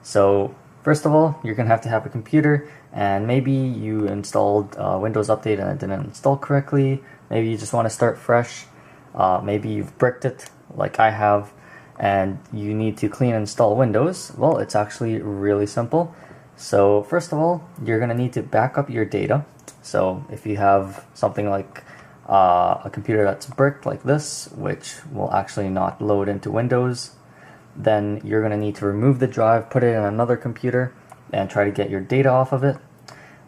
So first of all, you're gonna have to have a computer, and maybe you installed Windows Update and it didn't install correctly. Maybe you just want to start fresh. Maybe you've bricked it like I have, and you need to clean and install Windows. Well, it's actually really simple. So first of all, you're gonna need to back up your data. So if you have something like a computer that's bricked like this, which will actually not load into Windows, then you're going to need to remove the drive, put it in another computer, and try to get your data off of it.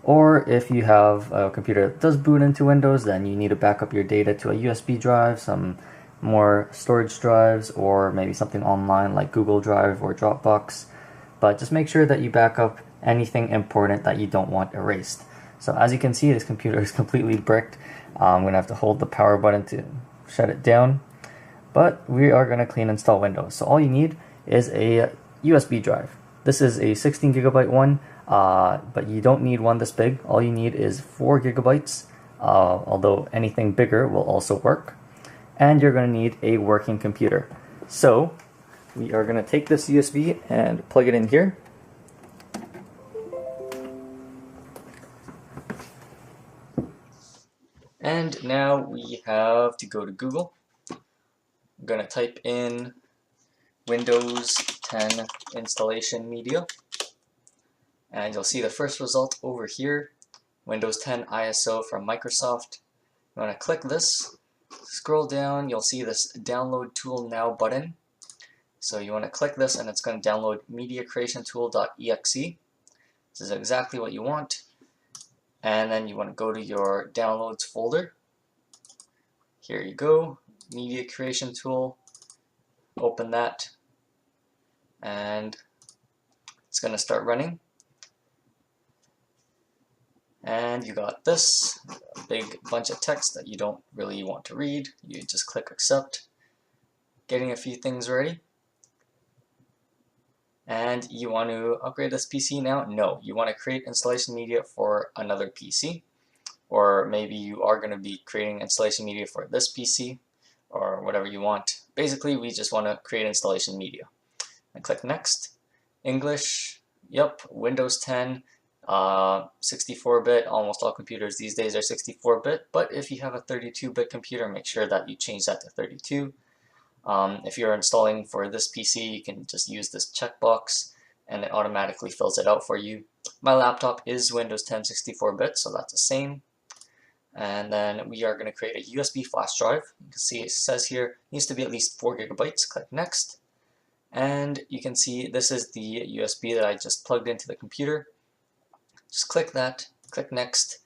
Or if you have a computer that does boot into Windows, then you need to back up your data to a USB drive, some more storage drives, or maybe something online like Google Drive or Dropbox. But just make sure that you back up anything important that you don't want erased. So as you can see, this computer is completely bricked. I'm going to have to hold the power button to shut it down. But we are going to clean install Windows. So all you need is a USB drive. This is a 16 gigabyte one, but you don't need one this big. All you need is 4 gigabytes, although anything bigger will also work. And you're going to need a working computer. So we are going to take this USB and plug it in here. And now we have to go to Google. I'm going to type in Windows 10 installation media, and you'll see the first result over here, Windows 10 ISO from Microsoft. You want to click this, scroll down, you'll see this download tool now button. So you want to click this and it's going to download mediacreationtool.exe. This is exactly what you want. And then you want to go to your downloads folder. Here you go. Media creation tool, open that, and it's going to start running. And you got this, a big bunch of text that you don't really want to read. You just click accept, getting a few things ready. And you want to upgrade this PC now? No, you want to create installation media for another PC, or maybe you are going to be creating installation media for this PC, or whatever you want. Basically, we just want to create installation media. And click next. English, yep, Windows 10, 64-bit. Almost all computers these days are 64-bit, but if you have a 32-bit computer, make sure that you change that to 32. If you're installing for this PC, you can just use this checkbox and it automatically fills it out for you. My laptop is Windows 10 64-bit, so that's the same. And then we are going to create a USB flash drive. You can see it says here it needs to be at least 4 gigabytes. Click next. And you can see this is the USB that I just plugged into the computer. Just click that, click next.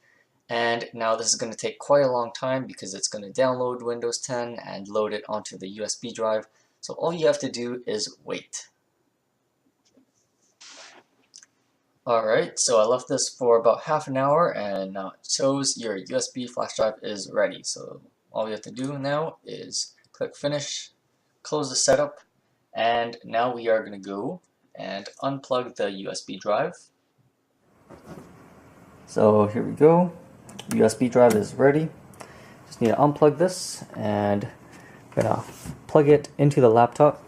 And now this is going to take quite a long time because it's going to download Windows 10 and load it onto the USB drive. So all you have to do is wait. Alright, so I left this for about half an hour and now it shows your USB flash drive is ready. So all we have to do now is click finish, close the setup, and now we are going to go and unplug the USB drive. So here we go, USB drive is ready. Just need to unplug this and I'm going to plug it into the laptop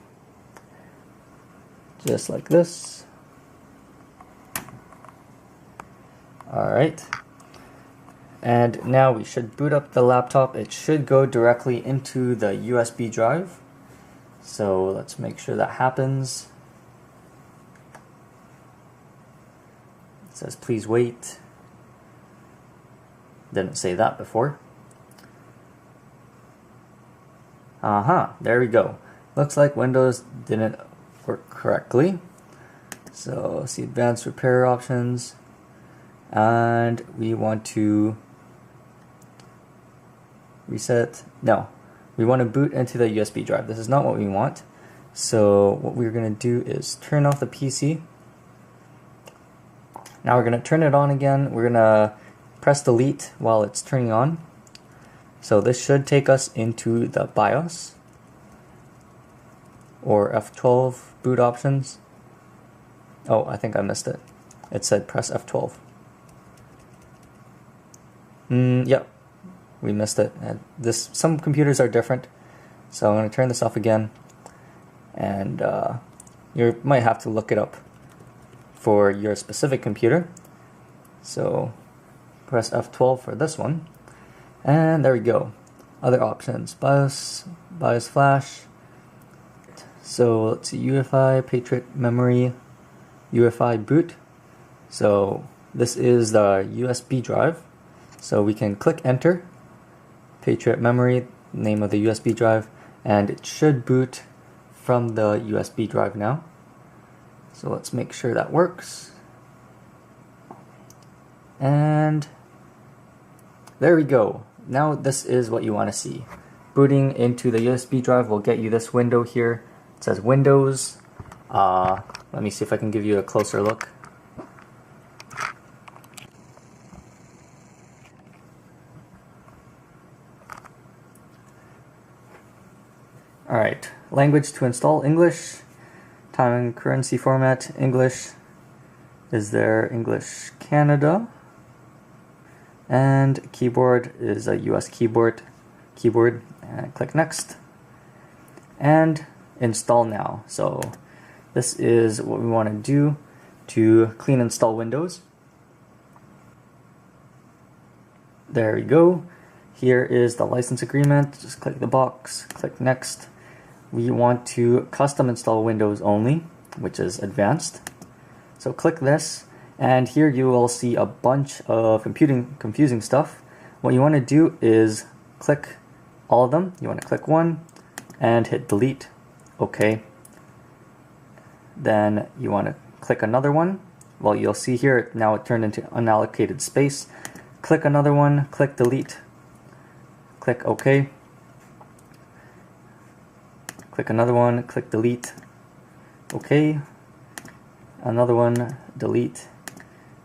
just like this. Alright, and now we should boot up the laptop. It should go directly into the USB drive. So let's make sure that happens. It says please wait. Didn't say that before. There we go. Looks like Windows didn't work correctly. So see advanced repair options. And we want to reset, no, we want to boot into the USB drive. This is not what we want. So what we're going to do is turn off the PC. Now we're going to turn it on again. We're going to press delete while it's turning on. So this should take us into the BIOS or F12 boot options. Oh, I think I missed it. It said press F12. Yep, we missed it. Some computers are different, so I'm going to turn this off again, and you might have to look it up for your specific computer. So press F12 for this one, and there we go. Other options: BIOS, BIOS flash. So let's see, UEFI, Patriot memory, UEFI boot. So this is the USB drive. So we can click enter, Patriot memory, name of the USB drive, and it should boot from the USB drive now. So let's make sure that works. And there we go. Now this is what you want to see. Booting into the USB drive will get you this window here. It says Windows. Let me see if I can give you a closer look. Alright, language to install: English. Time and currency format: English. Is there English Canada? And keyboard is a US keyboard. And click next. And install now. So this is what we want to do to clean install Windows. There we go. Here is the license agreement. Just click the box, click next. We want to custom install Windows only, which is advanced. So click this, and here you will see a bunch of confusing stuff. What you want to do is click all of them. You want to click one and hit delete. Okay. Then you want to click another one. Well, you'll see here now it turned into unallocated space. Click another one, click delete. Click OK. Click another one, click delete. OK. Another one, delete.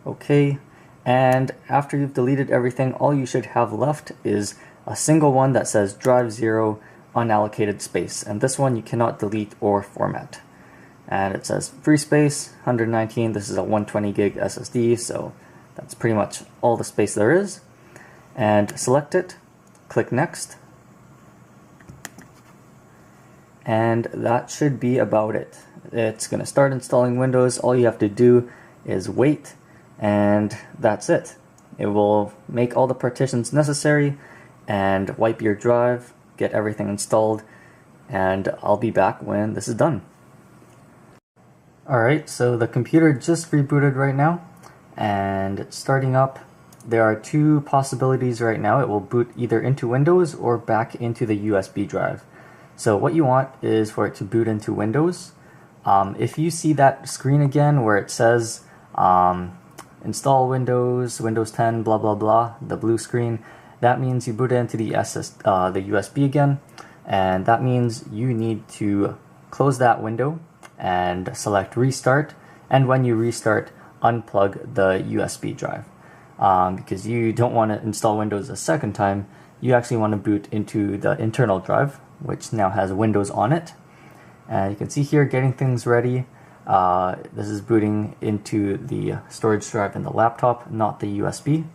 OK. And after you've deleted everything, all you should have left is a single one that says drive 0 unallocated space. And this one you cannot delete or format. And it says free space, 119. This is a 120 gig SSD, so that's pretty much all the space there is. And select it, click next. And that should be about it. It's going to start installing Windows. All you have to do is wait, and that's it. It will make all the partitions necessary and wipe your drive, get everything installed, and I'll be back when this is done. Alright, so the computer just rebooted right now, and it's starting up. There are two possibilities right now. It will boot either into Windows or back into the USB drive. So what you want is for it to boot into Windows. If you see that screen again where it says install Windows, Windows 10, blah blah blah, the blue screen, that means you boot into the USB again, and that means you need to close that window and select restart, and when you restart, unplug the USB drive. Because you don't want to install Windows a second time, you actually want to boot into the internal drive, which now has Windows on it. And you can see here getting things ready. This is booting into the storage drive in the laptop, not the USB.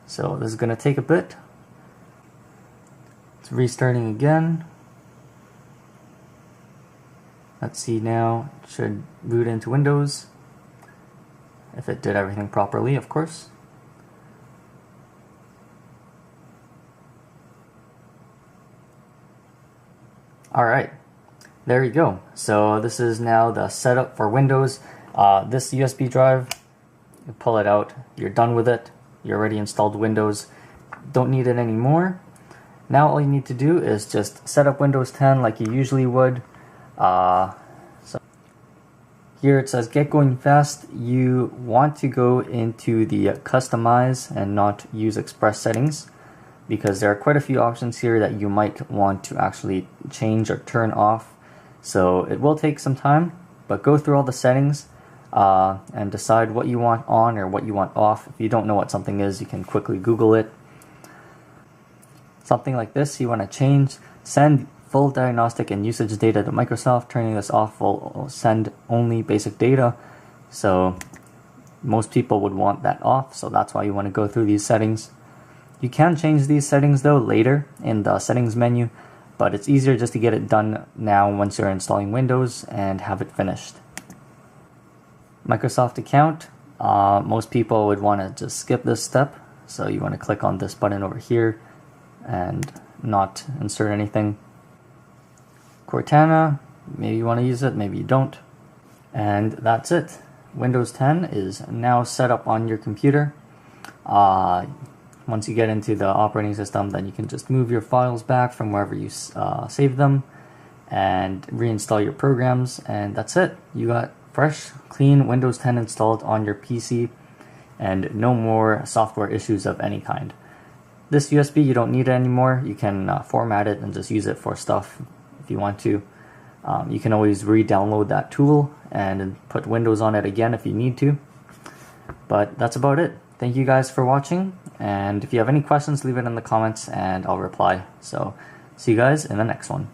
So this is going to take a bit. It's restarting again. Let's see now, it should boot into Windows. If it did everything properly, of course. Alright, there you go. So this is now the setup for Windows. This USB drive, you pull it out, you're done with it. You already installed Windows, don't need it anymore. Now all you need to do is just set up Windows 10 like you usually would. So here it says get going fast. You want to go into the customize and not use express settings, because there are quite a few options here that you might want to actually change or turn off. So it will take some time, but go through all the settings and decide what you want on or what you want off. If you don't know what something is, you can quickly Google it. Something like this you want to change: send full diagnostic and usage data to Microsoft. Turning this off will send only basic data. So most people would want that off, so that's why you want to go through these settings. You can change these settings though later in the settings menu, but it's easier just to get it done now once you're installing Windows and have it finished. Microsoft account, most people would want to just skip this step. So you want to click on this button over here and not insert anything. Cortana, maybe you want to use it, maybe you don't. And that's it. Windows 10 is now set up on your computer. Once you get into the operating system, then you can just move your files back from wherever you saved them and reinstall your programs, and that's it. You got fresh, clean Windows 10 installed on your PC and no more software issues of any kind. This USB, you don't need it anymore. You can format it and just use it for stuff if you want to. You can always re-download that tool and put Windows on it again if you need to. But that's about it. Thank you guys for watching, and if you have any questions, leave it in the comments and I'll reply. So see you guys in the next one.